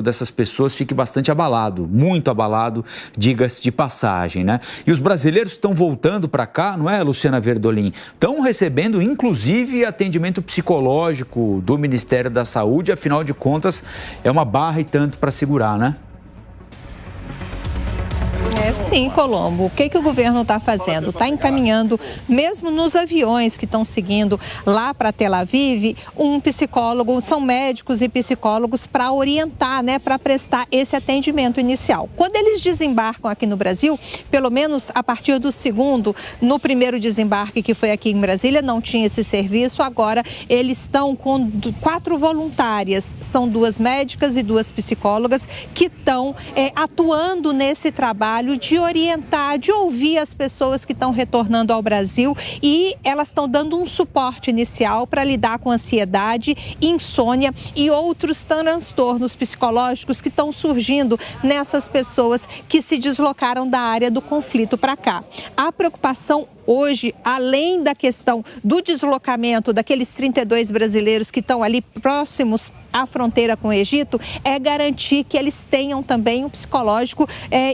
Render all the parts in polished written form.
dessas pessoas fique bastante abalado, muito abalado, diga-se de passagem, né? E os brasileiros estão voltando para cá, não é, Luciana Verdolim? Estão recebendo, inclusive, atendimento psicológico do Ministério da Saúde, afinal de contas, é uma barra e tanto para segurar, né? Sim, Colombo. O que o governo está fazendo? Está encaminhando, mesmo nos aviões que estão seguindo lá para Tel Aviv, um psicólogo, são médicos e psicólogos para orientar, né, para prestar esse atendimento inicial. Quando eles desembarcam aqui no Brasil, pelo menos a partir do segundo, no primeiro desembarque que foi aqui em Brasília, não tinha esse serviço, agora eles estão com 4 voluntárias, são 2 médicas e 2 psicólogas que estão atuando nesse trabalho de orientar, de ouvir as pessoas que estão retornando ao Brasil e elas estão dando um suporte inicial para lidar com ansiedade, insônia e outros transtornos psicológicos que estão surgindo nessas pessoas que se deslocaram da área do conflito para cá. A preocupação hoje, além da questão do deslocamento daqueles 32 brasileiros que estão ali próximos à fronteira com o Egito, é garantir que eles tenham também um psicológico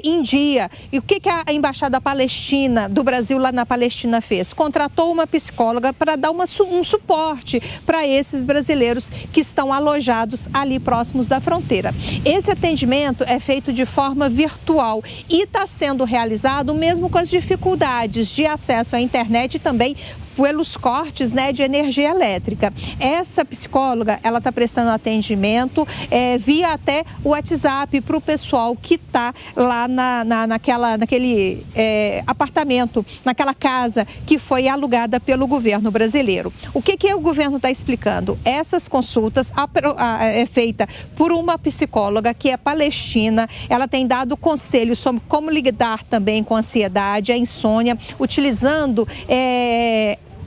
em dia. E o que a Embaixada Palestina, do Brasil lá na Palestina fez? Contratou uma psicóloga para dar um suporte para esses brasileiros que estão alojados ali próximos da fronteira. Esse atendimento é feito de forma virtual e está sendo realizado mesmo com as dificuldades de acesso à internet e também pelos cortes, né, de energia elétrica. Essa psicóloga, ela está prestando atendimento via até o WhatsApp para o pessoal que está lá naquele apartamento, naquela casa que foi alugada pelo governo brasileiro. O que o governo está explicando? Essas consultas é feita por uma psicóloga que é palestina, ela tem dado conselhos sobre como lidar também com a ansiedade, a insônia, utilizando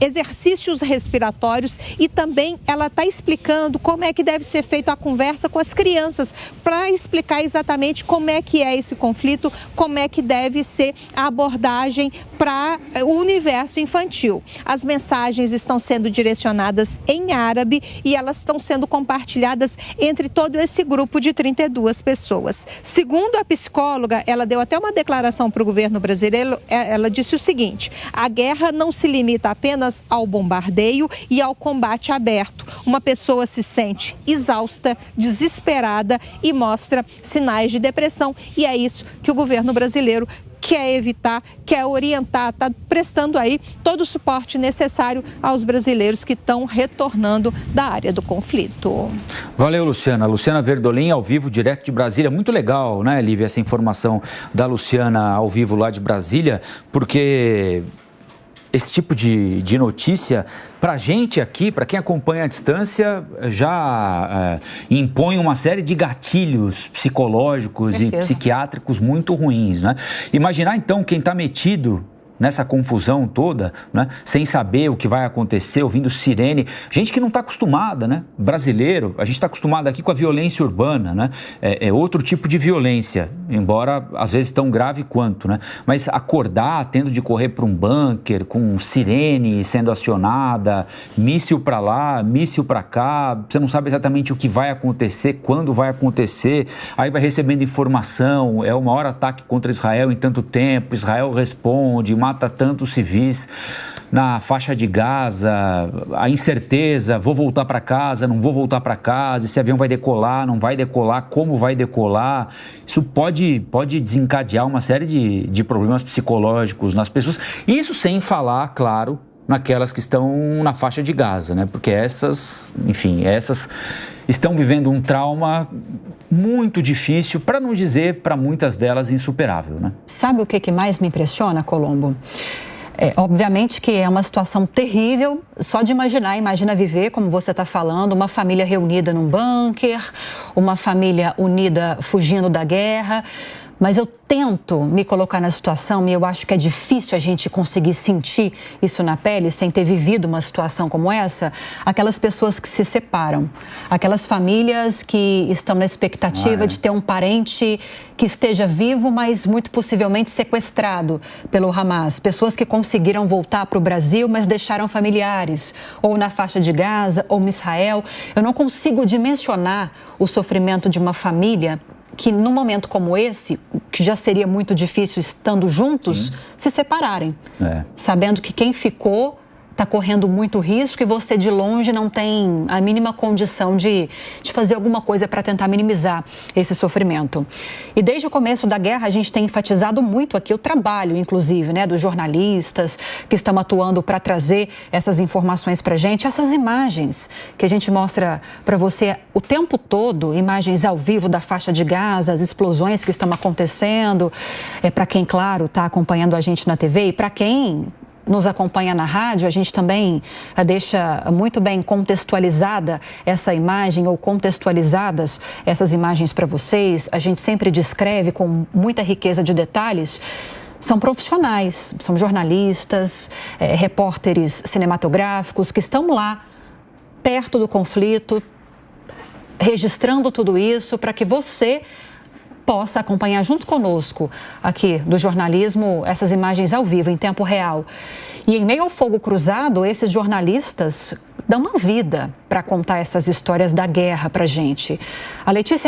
exercícios respiratórios e também ela está explicando como é que deve ser feita a conversa com as crianças para explicar exatamente como é que é esse conflito, como é que deve ser a abordagem para o universo infantil. As mensagens estão sendo direcionadas em árabe e elas estão sendo compartilhadas entre todo esse grupo de 32 pessoas. Segundo a psicóloga, ela deu até uma declaração para o governo brasileiro, ela disse o seguinte: a guerra não se limita apenas ao bombardeio e ao combate aberto. Uma pessoa se sente exausta, desesperada e mostra sinais de depressão. E é isso que o governo brasileiro quer evitar, quer orientar, está prestando aí todo o suporte necessário aos brasileiros que estão retornando da área do conflito. Valeu, Luciana. Luciana Verdolim, ao vivo, direto de Brasília. Muito legal, né, Lívia, essa informação da Luciana ao vivo lá de Brasília, porque esse tipo de notícia, para a gente aqui, para quem acompanha à distância, já impõe uma série de gatilhos psicológicos e psiquiátricos muito ruins, né? Imaginar, então, quem está metido nessa confusão toda, né? Sem saber o que vai acontecer, ouvindo sirene, gente que não está acostumada, né? Brasileiro, a gente está acostumado aqui com a violência urbana, né? É outro tipo de violência, embora às vezes tão grave quanto, né? Mas acordar tendo de correr para um bunker, com sirene sendo acionada, míssil para lá, míssil para cá, você não sabe exatamente o que vai acontecer, quando vai acontecer, aí vai recebendo informação, é o maior ataque contra Israel em tanto tempo, Israel responde, mata tantos civis na faixa de Gaza, a incerteza, vou voltar para casa, não vou voltar para casa, esse avião vai decolar, não vai decolar, como vai decolar, isso pode desencadear uma série de problemas psicológicos nas pessoas, isso sem falar, claro, naquelas que estão na faixa de Gaza, né? Porque essas estão vivendo um trauma muito difícil, para não dizer, para muitas delas, insuperável, né? Sabe o que mais me impressiona, Colombo? Obviamente que é uma situação terrível, só de imagina viver, como você está falando, uma família reunida num bunker, uma família unida fugindo da guerra. Mas eu tento me colocar na situação, e eu acho que é difícil a gente conseguir sentir isso na pele sem ter vivido uma situação como essa, aquelas pessoas que se separam, aquelas famílias que estão na expectativa de ter um parente que esteja vivo, mas muito possivelmente sequestrado pelo Hamas, pessoas que conseguiram voltar para o Brasil, mas deixaram familiares, ou na faixa de Gaza, ou em Israel. Eu não consigo dimensionar o sofrimento de uma família que, num momento como esse, que já seria muito difícil estando juntos, se separarem. Sabendo que quem ficou está correndo muito risco e você de longe não tem a mínima condição de fazer alguma coisa para tentar minimizar esse sofrimento. E desde o começo da guerra a gente tem enfatizado muito aqui o trabalho, inclusive, né, dos jornalistas que estão atuando para trazer essas informações para a gente, essas imagens que a gente mostra para você o tempo todo, imagens ao vivo da faixa de Gaza, as explosões que estão acontecendo, para quem, claro, está acompanhando a gente na TV e para quem nos acompanha na rádio, a gente também deixa muito bem contextualizada essa imagem ou contextualizadas essas imagens para vocês. A gente sempre descreve com muita riqueza de detalhes. São profissionais, são jornalistas, repórteres cinematográficos que estão lá, perto do conflito, registrando tudo isso para que você possa acompanhar junto conosco aqui do jornalismo essas imagens ao vivo, em tempo real. E em meio ao fogo cruzado, esses jornalistas dão uma vida para contar essas histórias da guerra para a gente. A Letícia